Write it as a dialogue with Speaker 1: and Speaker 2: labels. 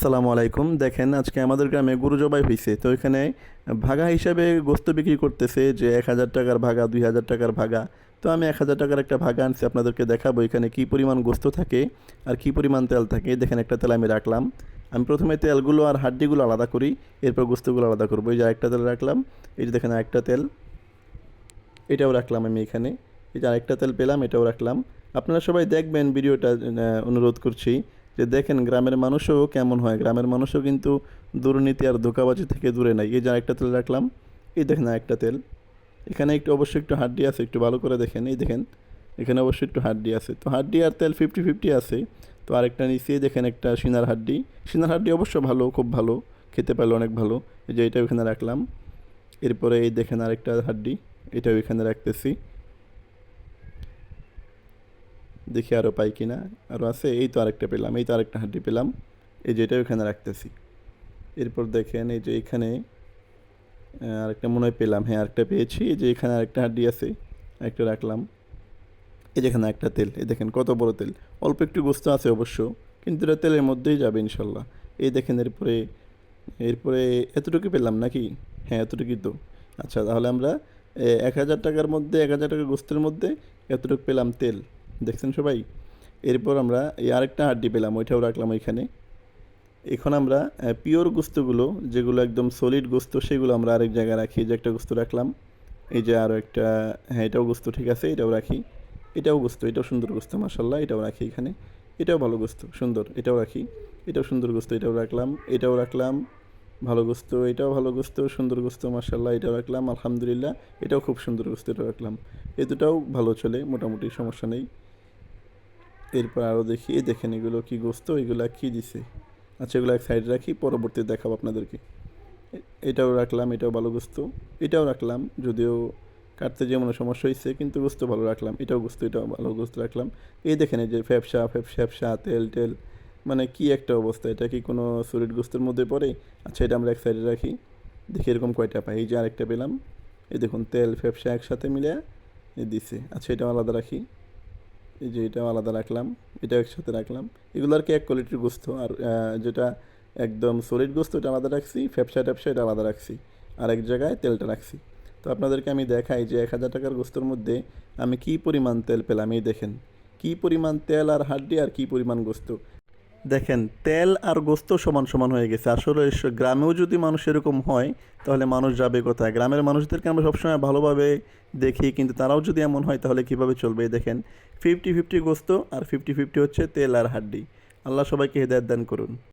Speaker 1: আসসালামু আলাইকুম। দেখেন আজকে আমাদের গ্রামে গরু জবাই হইছে। তো এখানে ভাগা হিসাবে গোস্ত বিক্রি করতেছে যে ১,০০০ টাকার ভাগা, ২,০০০ টাকার ভাগা। তো আমি ১,০০০ টাকার একটা ভাগা আনছি, আপনাদেরকে দেখাবো এখানে কী পরিমাণ গোস্ত থাকে আর কী পরিমাণ তেল থাকে। দেখেন একটা তেল আমি রাখলাম। আমি প্রথমে তেলগুলো আর হাড্ডিগুলো আলাদা করি, এরপর গোস্তগুলো আলাদা করবো। এই যে আরেকটা তেল রাখলাম, এই যে দেখেন আরেকটা তেল, এটাও রাখলাম আমি এখানে। এই যে আরেকটা তেল পেলাম, এটাও রাখলাম। আপনারা সবাই দেখবেন ভিডিওটা, অনুরোধ করছি যে দেখেন গ্রামের মানুষও কেমন হয়। গ্রামের মানুষও কিন্তু দুর্নীতি আর ধোঁকাবাজি থেকে দূরে নাই। এই যে আরেকটা তেল রাখলাম, এই দেখেন আরেকটা তেল। এখানে একটু অবশ্যই একটু হাড্ডি আছে, একটু ভালো করে দেখেন। এই দেখেন এখানে অবশ্যই একটু হাড্ডি আছে। তো হাড্ডি আর তেল 50-50 আছে। তো আরেকটা নিচে দেখেন একটা সিনার হাড্ডি। সিনার হাড্ডি অবশ্য ভালো, খুব ভালো, খেতে পারলে অনেক ভালো। এই যে এটা এখানে রাখলাম। এরপরে এই দেখেন আরেকটা হাড্ডি, এটাও এখানে রাখতেছি। দেখি আরও পাই কি না, আরও আছে। এই তো আরেকটা পেলাম, এই তো আরেকটা হাড্ডি পেলাম। এই যে এটাও এখানে রাখতেছি। এরপর দেখেন এই যে এখানে আরেকটা মনে হয় পেলাম, হ্যাঁ আরেকটা পেয়েছি। এই যে এখানে আরেকটা হাড্ডি আছে, আরেকটা রাখলাম। এই যে এখানে একটা তেল, এই দেখেন কত বড় তেল। অল্প একটু গোস্ত আছে অবশ্য, কিন্তু এটা তেলের মধ্যেই যাবে ইনশাল্লাহ। এই দেখেন এরপরে এরপরে এতটুকু পেলাম নাকি? হ্যাঁ এতটুকুই তো। আচ্ছা তাহলে আমরা ১,০০০ টাকার মধ্যে, ১,০০০ টাকার গোস্তের মধ্যে এতটুকু পেলাম তেল। দেখছেন সবাই? এরপর আমরা এই আরেকটা হাড্ডি পেলাম, ওইটাও রাখলাম ওইখানে। এখন আমরা পিওর গোস্তগুলো, যেগুলো একদম সলিড গোস্ত, সেগুলো আমরা আরেক জায়গায় রাখি। এই যে একটা গোস্ত রাখলাম, এই যে আরও একটা, হ্যাঁ এটাও গোস্ত, ঠিক আছে এটাও রাখি। এটাও গোস্ত, এটাও সুন্দর গোস্ত মাশাল্লাহ, এটাও রাখি এখানে। এটাও ভালো গোস্ত, সুন্দর, এটাও রাখি। এটাও সুন্দর গোস্ত, এটাও রাখলাম। এটাও রাখলাম, ভালো গোস্ত। এটাও ভালো গোস্ত, সুন্দর গোস্ত মাশাল্লাহ, এটাও রাখলাম আলহামদুলিল্লাহ। এটাও খুব সুন্দর গোস্ত, এটাও রাখলাম। এই দুটাও ভালো চলে, মোটামুটি সমস্যা নেই। এরপর আরও দেখি, এই দেখেন এগুলো কি গোস্ত, এগুলো কি দিছে। আচ্ছা এগুলো এক সাইডে রাখি, পরবর্তীতে দেখাবো আপনাদেরকে। এটাও রাখলাম, এটাও ভালো গোস্ত। এটাও রাখলাম, যদিও কাটতে যেমন সমস্যা হয়েছে, কিন্তু গোস্ত ভালো রাখলাম। এটাও গোস্ত, এটাও ভালো গোস্ত রাখলাম। এই দেখেন এই যে ফ্যাপসা ফ্যাপসা তেল টেল, মানে কি একটা অবস্থা। এটা কি কোনো সলিড গোস্তের মধ্যে পড়ে? আচ্ছা এটা আমরা এক সাইডে রাখি, দেখি এরকম কয়টা পাই। এই যে আরেকটা পেলাম, এই দেখুন তেল ফ্যাপসা একসাথে মিলে দিছে। আচ্ছা এটাও আলাদা রাখি। এই যে এটাও আলাদা রাখলাম, এটাও একসাথে রাখলাম। এগুলো আর কি এক কোয়ালিটির গোস্ত। আর যেটা একদম সলিড গোস্ত এটা আলাদা রাখছি, ফ্যাপসা ট্যাপসা এটা আলাদা রাখছি, আর এক জায়গায় তেলটা রাখছি। তো আপনাদেরকে আমি দেখাই যে ১,০০০ টাকার গোস্তর মধ্যে আমি কী পরিমাণ তেল পেলাম। এই দেখেন কী পরিমাণ তেল আর হাড্ডি আর কী পরিমাণ গোস্ত। দেখেন তেল আর গোস্ত সমান সমান হয়ে গেছে। আসলে গ্রামেও যদি মানুষ এরকম হয় তাহলে মানুষ যাবে কোথায়? গ্রামের মানুষদেরকে আমরা সবসময় ভালোভাবে দেখি, কিন্তু তারাও যদি এমন হয় তাহলে কীভাবে চলবে? দেখেন 50-50 গোস্ত আর 50-50 হচ্ছে তেল আর হাড্ডি। আল্লাহ সবাইকে হেদায়েত দান করুন।